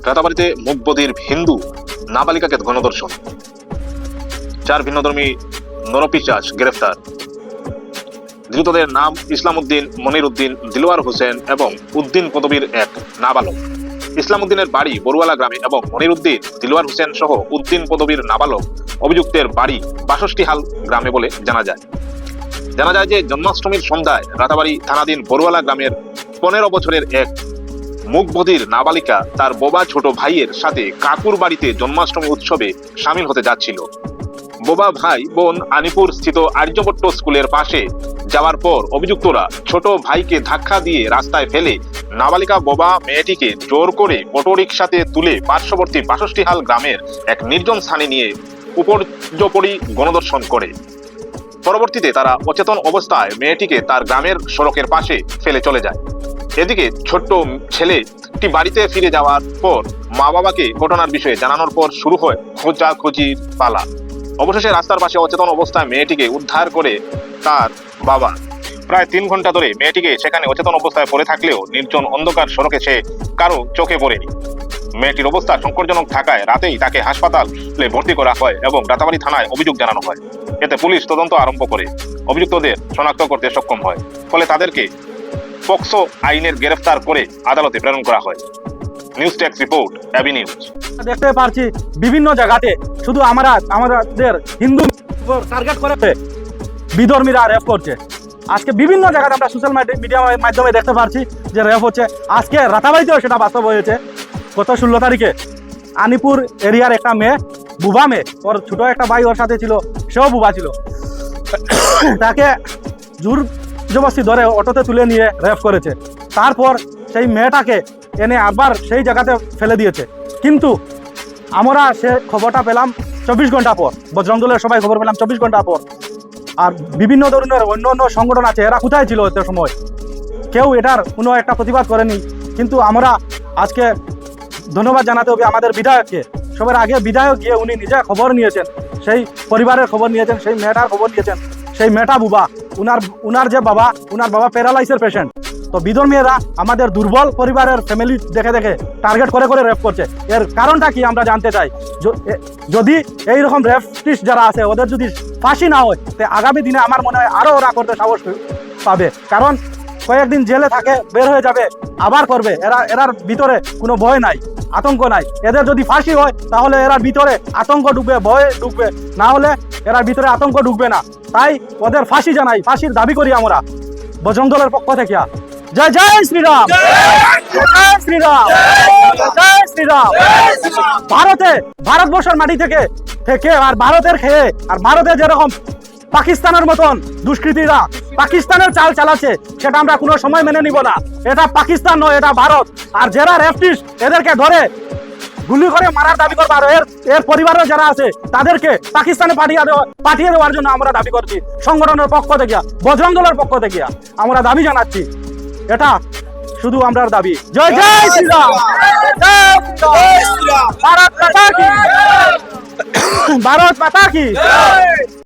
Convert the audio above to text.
রাতাবাড়িতে মুখবধির হিন্দু নাবালিকাকে গণধর্ষণ, 4 ভিন্নধর্মী নরপিশাচ গ্রেফতার। ধৃতদের নাম ইসলাম উদ্দিন, মনির উদ্দিন, দিলওয়ার হোসেন এবং উদ্দিন পদবীর এক নাবালক। ইসলাম উদ্দিনের বাড়ি বরুয়ালা গ্রামে এবং মনির উদ্দিন, দিলওয়ার হোসেন সহ উদ্দিন পদবীর নাবালক অভিযুক্তের বাড়ি 62হাল গ্রামে বলে জানা যায় যে জন্মাষ্টমীর সন্ধ্যায় রাতাবাড়ি থানাধীন বরুয়ালা গ্রামের 15 বছরের এক মুখবধির নাবালিকা তার বোবা ছোট ভাইয়ের সাথে কাকুর বাড়িতে জন্মাষ্টমী উৎসবে সামিল হতে যাচ্ছিল। বোবা ভাই বোন আনিপুর স্থিত আর্যভট্ট স্কুলের পাশে যাওয়ার পর অভিযুক্তরা ছোট ভাইকে ধাক্কা দিয়ে রাস্তায় ফেলে নাবালিকা বোবা মেয়েটিকে জোর করে অটোরিকশাতে তুলে পার্শ্ববর্তী 62হাল গ্রামের এক নির্জন স্থানে নিয়ে উপর্যুপরি গণধর্ষণ করে। পরবর্তীতে তারা অচেতন অবস্থায় মেয়েটিকে তার গ্রামের সড়কের পাশে ফেলে চলে যায়। এদিকে ছোট্ট ছেলেটি বাড়িতে ফিরে যাওয়ার পর মা বাবাকে ঘটনার বিষয়ে জানানোর পর শুরু হয় খোঁজাখুঁজির পালা। অবশেষে রাস্তার পাশে অচেতন অবস্থায় মেয়েটিকে উদ্ধার করে তার বাবা। প্রায় 3 ঘন্টা ধরে মেয়েটিকে সেখানে অচেতন অবস্থায় পড়ে থাকলেও নির্জন অন্ধকার সড়কে সে কারো চোখে পড়েনি। মেয়েটির অবস্থা সংকটজনক থাকায় রাতেই তাকে হাসপাতালে ভর্তি করা হয় এবং রাতাবাড়ি থানায় অভিযোগ জানানো হয়। এতে পুলিশ তদন্ত আরম্ভ করে অভিযুক্তদের শনাক্ত করতে সক্ষম হয়। ফলে তাদেরকে পক্সো আইনের গ্রেফতার করে আদালতে প্রেরণ করা হয়। নিউজ টেক্স রিপোর্ট, এবি নিউজ। দেখতে পারছি বিভিন্ন জায়গাতে শুধু আমাদের হিন্দু টার্গেট করে বিধর্মীরা রেপ করছে। আজকে বিভিন্ন জায়গাতে আমরা সোশ্যাল মিডিয়ার মাধ্যমে দেখতে পারছি যে রেপ হচ্ছে। আজকে রাতাবাড়িতেও সেটা বাস্তব হয়েছে। গত 16 তারিখে আনিপুর এরিয়ার একটা মেয়ে, বুবা মেয়ে, ওর ছোট একটা ভাই ওর সাথে ছিল, সেও বুবা ছিল, তাকে জোর জবরদস্তি ধরে অটোতে তুলে নিয়ে রেপ করেছে। তারপর সেই মেয়েটাকে এনে আবার সেই জায়গাতে ফেলে দিয়েছে। কিন্তু আমরা সে খবরটা পেলাম 24 ঘন্টা পর, বজরং দলের সবাই খবর পেলাম 24 ঘন্টা পর। আর বিভিন্ন ধরনের অন্য সংগঠন আছে, এরা কোথায় ছিল এত সময়? কেউ এটার কোনো একটা প্রতিবাদ করেনি। কিন্তু আমরা আজকে ধন্যবাদ জানাতে হবে আমাদের বিধায়ককে। সবার আগে বিধায়ক গিয়ে উনি নিজে খবর নিয়েছেন, সেই পরিবারের খবর নিয়েছেন, সেই মেয়েটার খবর নিয়েছেন। সেই মেয়েটা বুবা, উনার যে বাবা, উনার বাবা প্যারালাইসের পেশেন্ট। তো বিধর্মীরা আমাদের দুর্বল পরিবারের ফ্যামিলি দেখে টার্গেট করে রেপ করছে। এর কারণটা কি আমরা জানতে চাই। যদি এইরকম রেপিস্ট যারা আছে ওদের যদি ফাঁসি না হয়, তো আগামী দিনে আমার মনে হয় আরও ওরা করতে সাহস পাবে। কারণ কয়েকদিন জেলে থাকে, বের হয়ে যাবে, আবার করবে। এরার ভিতরে কোনো ভয় নাই, আতঙ্ক নাই। এদের যদি ফাঁসি হয় তাহলে এরার ভিতরে আতঙ্ক ঢুকবে, ভয় ঢুকবে, না হলে এরার ভিতরে আতঙ্ক ঢুকবে না। তাই ওদের ফাঁসি জানাই, ফাঁসির দাবি করি আমরা বজরং দলের পক্ষ থেকে। জয় জয় শ্রীরাম, জয় শ্রীরাম, জয় শ্রীরাম। ভারতবর্ষের মাটি থেকে আর ভারতের খেয়ে, আর ভারতে যেরকম পাকিস্তানের মতন দুষ্কৃতীরা পাকিস্তানের চাল চালাচ্ছে, সেটা আমরা কোনো সময় মেনে নিব না। এটা পাকিস্তান নয়, এটা ভারত। আর যারা রেপিস্ট এদেরকে ধরে গুলি করে মারার দাবি করবো। আর এর পরিবারের যারা আছে তাদেরকে পাকিস্তানে পাঠিয়ে দেওয়ার জন্য আমরা দাবি করছি। সংগঠনের পক্ষ থেকে, বজরং দলের পক্ষ থেকে আমরা দাবি জানাচ্ছি। এটা শুধু আমরার দাবি। জয় জয় শ্রীরাম, ভারত মাতা কি, ভারত মাতা কি।